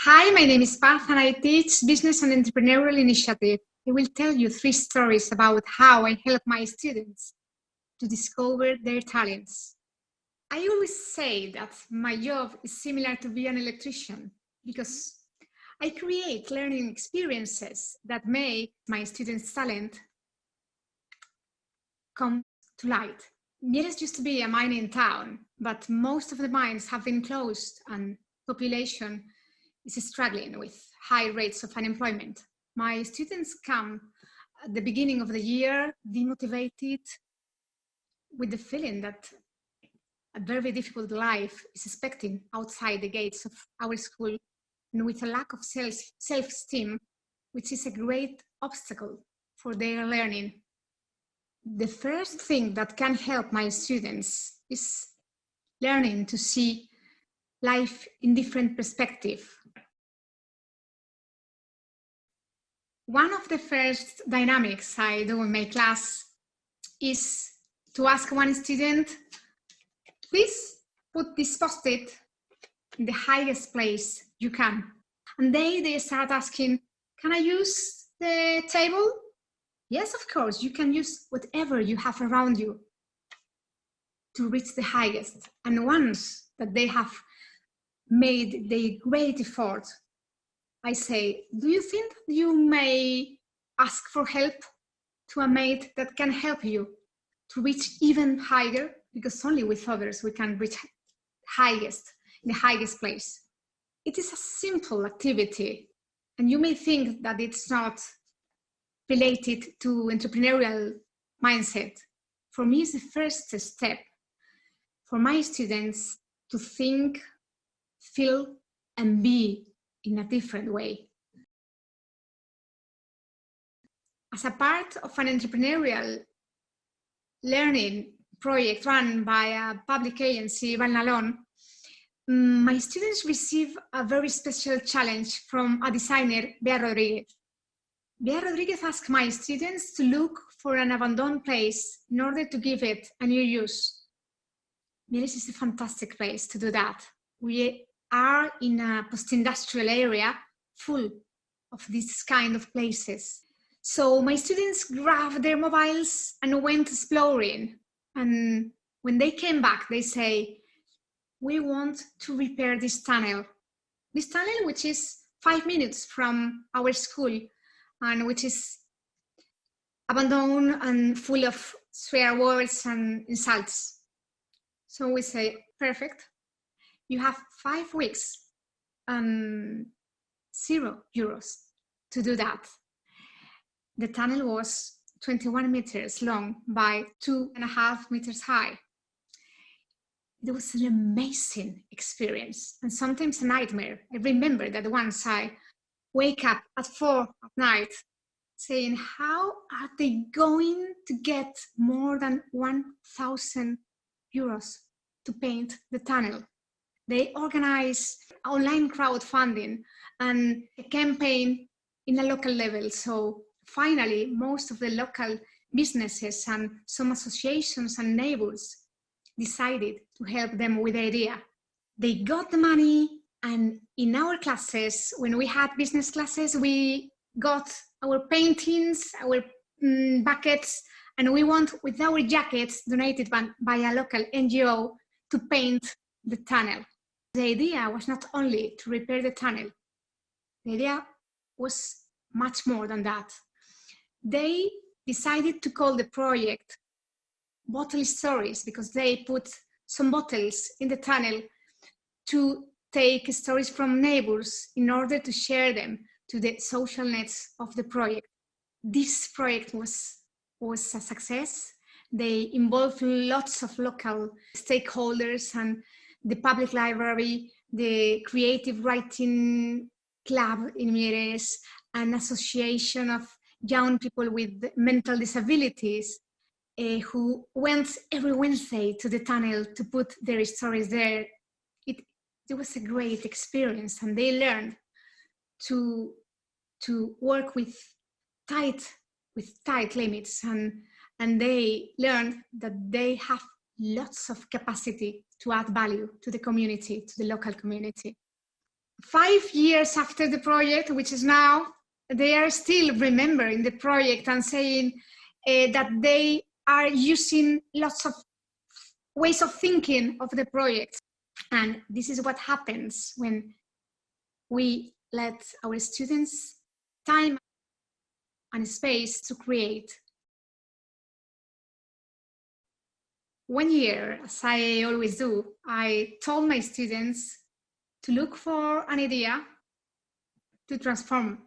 Hi, my name is Paz and I teach business and entrepreneurial initiative. I will tell you 3 stories about how I help my students to discover their talents. I always say that my job is similar to being an electrician because I create learning experiences that make my students' talent come to light. Mieres used to be a mining town, but most of the mines have been closed and population is struggling with high rates of unemployment. My students come at the beginning of the year demotivated with the feeling that a very difficult life is expecting outside the gates of our school and with a lack of self-esteem, which is a great obstacle for their learning. The first thing that can help my students is learning to see life in different perspectives. One of the first dynamics I do in my class is to ask one student, please put this post-it in the highest place you can. And they start asking, can I use the table? Yes, of course, you can use whatever you have around you to reach the highest. And once that they have made the great effort, I say, do you think you may ask for help to a mate that can help you to reach even higher? Because only with others we can reach in the highest place. It is a simple activity, and you may think that it's not related to entrepreneurial mindset. For me, it's the first step for my students to think, feel, and be in a different way. As a part of an entrepreneurial learning project run by a public agency, Valnalon, my students receive a very special challenge from a designer, Vera Rodriguez. Vera Rodriguez asked my students to look for an abandoned place in order to give it a new use. This is a fantastic place to do that. We are in a post-industrial area full of this kind of places. So my students grabbed their mobiles and went exploring. And when they came back, they say, we want to repair this tunnel. This tunnel, which is 5 minutes from our school and which is abandoned and full of swear words and insults. So we say, perfect. You have 5 weeks and €0 to do that. The tunnel was 21 meters long by 2.5 meters high. It was an amazing experience and sometimes a nightmare. I remember that once I wake up at 4 at night saying, how are they going to get more than €1,000 to paint the tunnel? They organize online crowdfunding and a campaign in a local level. So finally, most of the local businesses and some associations and neighbors decided to help them with the idea. They got the money, and in our classes, when we had business classes, we got our paintings, our buckets, and we went with our jackets donated by a local NGO to paint the tunnel. The idea was not only to repair the tunnel. The idea was much more than that. They decided to call the project Bottle Stories because they put some bottles in the tunnel to take stories from neighbors in order to share them to the social nets of the project. This project was a success. They involved lots of local stakeholders and the public library, the creative writing club in Mieres, an association of young people with mental disabilities who went every Wednesday to the tunnel to put their stories there. It was a great experience, and they learned to work with tight limits, and they learned that they have lots of capacity to add value to the community, to the local community. 5 years after the project, which is now, they are still remembering the project and saying that they are using lots of ways of thinking of the project. And this is what happens when we let our students time and space to create. 1 year, as I always do, I told my students to look for an idea to transform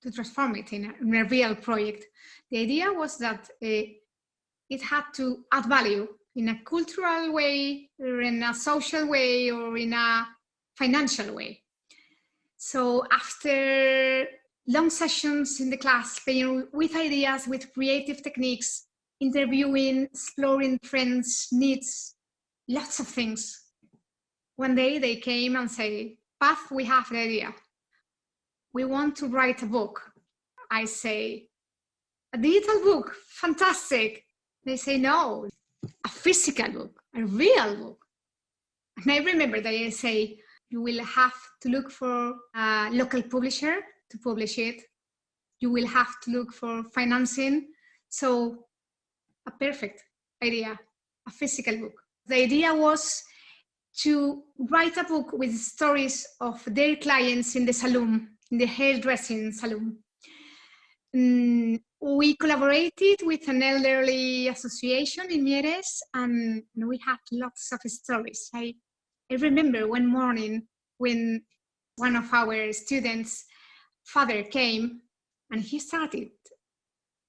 it in a real project. The idea was that it had to add value in a cultural way, or in a social way, or in a financial way. So after long sessions in the class, playing with ideas, with creative techniques, interviewing, exploring trends, needs, lots of things. One day they came and say, Paz, we have an idea. We want to write a book. I say, a digital book, fantastic. They say, no, a physical book, a real book. And I remember that I say, you will have to look for a local publisher to publish it. You will have to look for financing. So a perfect idea, a physical book. The idea was to write a book with stories of their clients in the salon, in the hairdressing salon. We collaborated with an elderly association in Mieres, and we had lots of stories. I remember one morning when one of our students' father came and he started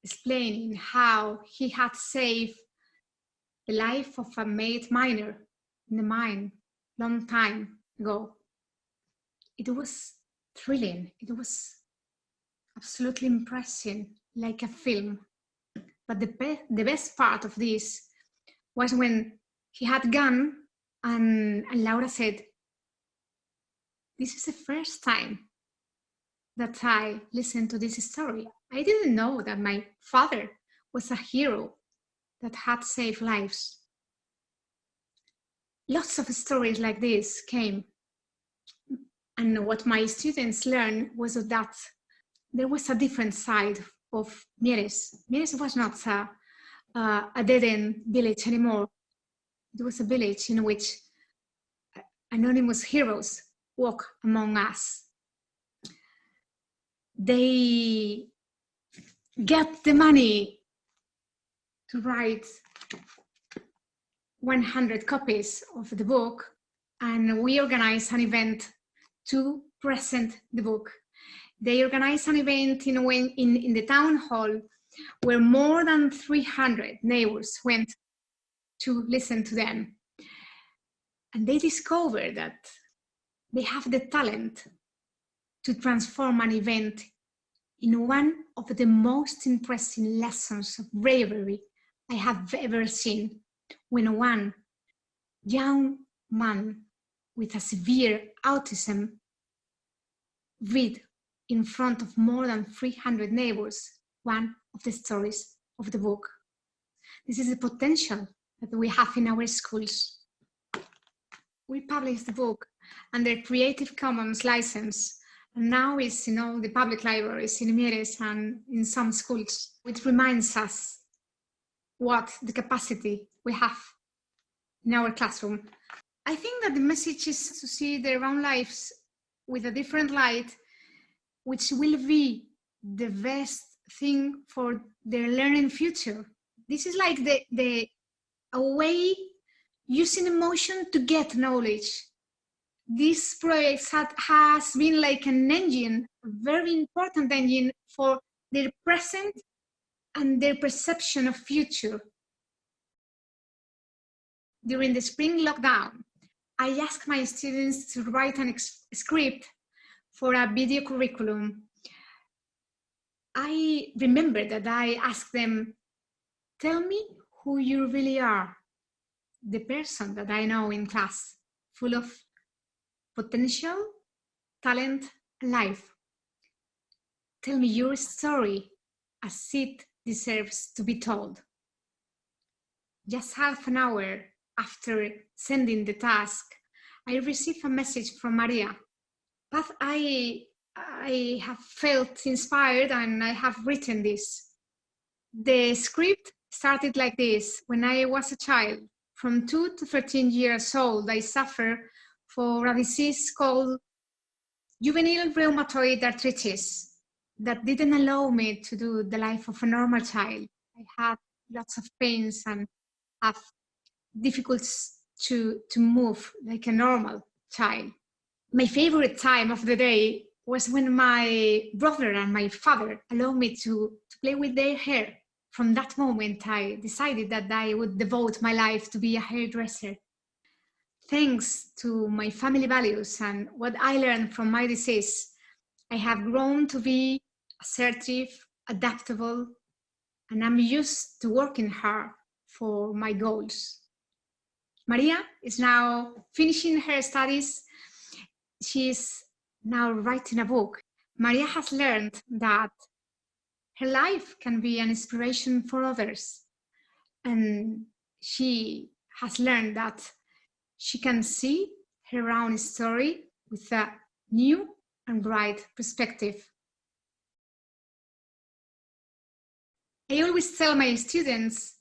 explaining how he had saved the life of a maid miner in the mine long time ago. It was thrilling. It was absolutely impressive, like a film. But the best part of this was when he had gone and Laura said, this is the first time that I listened to this story. I didn't know that my father was a hero that had saved lives. Lots of stories like this came. And what my students learned was that there was a different side of Mieres. Mieres was not a dead-end village anymore. It was a village in which anonymous heroes walk among us. They get the money to write 100 copies of the book, and we organize an event to present the book. They organized an event in the town hall where more than 300 neighbors went to listen to them. And they discovered that they have the talent to transform an event in one of the most impressive lessons of bravery I have ever seen, when one young man with a severe autism read in front of more than 300 neighbors one of the stories of the book. This is the potential that we have in our schools. We published the book under Creative Commons license, and now it's in all the public libraries in Mieres and in some schools, which reminds us what the capacity we have in our classroom. I think that the message is to see their own lives with a different light, which will be the best thing for their learning future. This is like a way using emotion to get knowledge. This project has been like an engine, a very important engine for their present and their perception of future. During the spring lockdown, I asked my students to write a script for a video curriculum. I remember that I asked them, tell me who you really are, the person that I know in class, full of potential, talent, and life. Tell me your story as it deserves to be told. just half an hour after sending the task, I received a message from Maria. But I have felt inspired and I have written this. The script started like this. When I was a child, from 2 to 13 years old, I suffered for a disease called juvenile rheumatoid arthritis that didn't allow me to do the life of a normal child. I had lots of pains and have difficulty to move like a normal child. My favorite time of the day was when my brother and my father allowed me to play with their hair. From that moment, I decided that I would devote my life to be a hairdresser. Thanks to my family values and what I learned from my disease, I have grown to be assertive, adaptable, and I'm used to working hard for my goals. Maria is now finishing her studies. She is now writing a book. Maria has learned that her life can be an inspiration for others. And she has learned that she can see her own story with a new and bright perspective. I always tell my students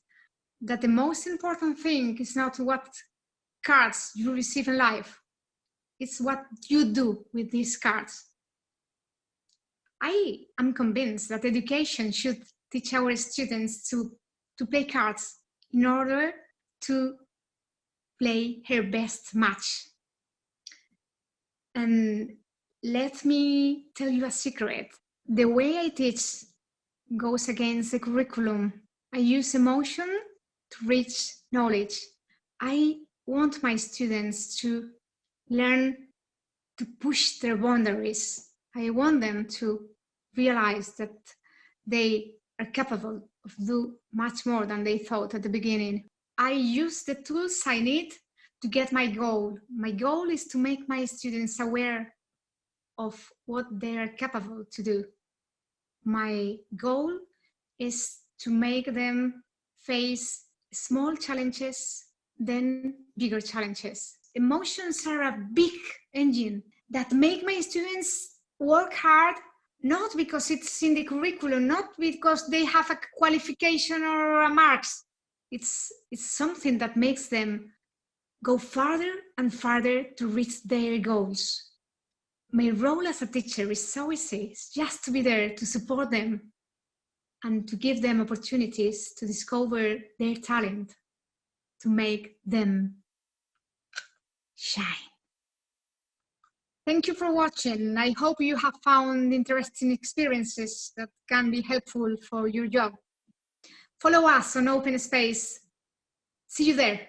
that the most important thing is not what cards you receive in life. It's what you do with these cards. I am convinced that education should teach our students to play cards in order to play her best match. And let me tell you a secret. The way I teach goes against the curriculum. I use emotion to reach knowledge. I want my students to learn to push their boundaries. I want them to realize that they are capable of do much more than they thought at the beginning. I use the tools I need to get my goal. My goal is to make my students aware of what they are capable to do. My goal is to make them face small challenges, then bigger challenges. Emotions are a big engine that make my students work hard, not because it's in the curriculum, not because they have a qualification or a marks. It's something that makes them go farther and farther to reach their goals. My role as a teacher is so easy. It's just to be there to support them and to give them opportunities to discover their talent, to make them shine. Thank you for watching. I hope you have found interesting experiences that can be helpful for your job. Follow us on Open Space. See you there.